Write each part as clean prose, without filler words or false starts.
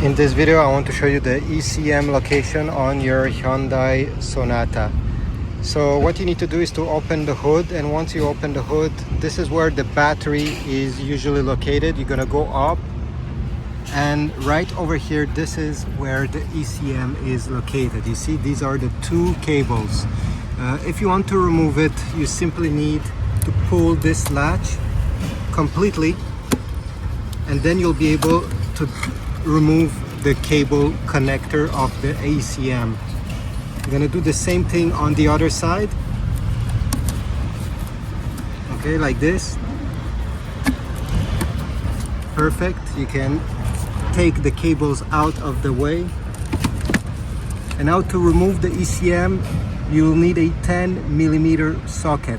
In this video I want to show you the ECM location on your Hyundai Sonata. So what you need to do is to open the hood, and once you open the hood, this is where the battery is usually located. You're gonna go up, and right over here, this is where the ECM is located. You see, these are the two cables. If you want to remove it, you simply need to pull this latch completely, and then you'll be able to remove the cable connector of the ECM. I'm gonna do the same thing on the other side. Okay, like this. Perfect. You can take the cables out of the way. And now to remove the ECM, you'll need a 10mm socket.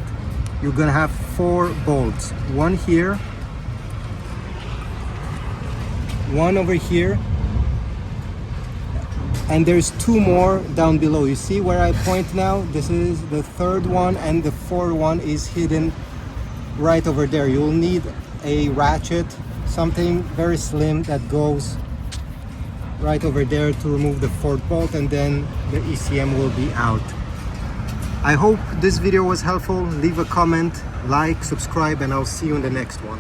You're gonna have 4 bolts. One here, one over here, and there's 2 more down below. You see where I point now? This is the 3rd one, and the 4th one is hidden right over there. You'll need a ratchet, something very slim that goes right over there to remove the 4th bolt, and then the ECM will be out. I hope this video was helpful. Leave a comment, like, subscribe, and I'll see you in the next one.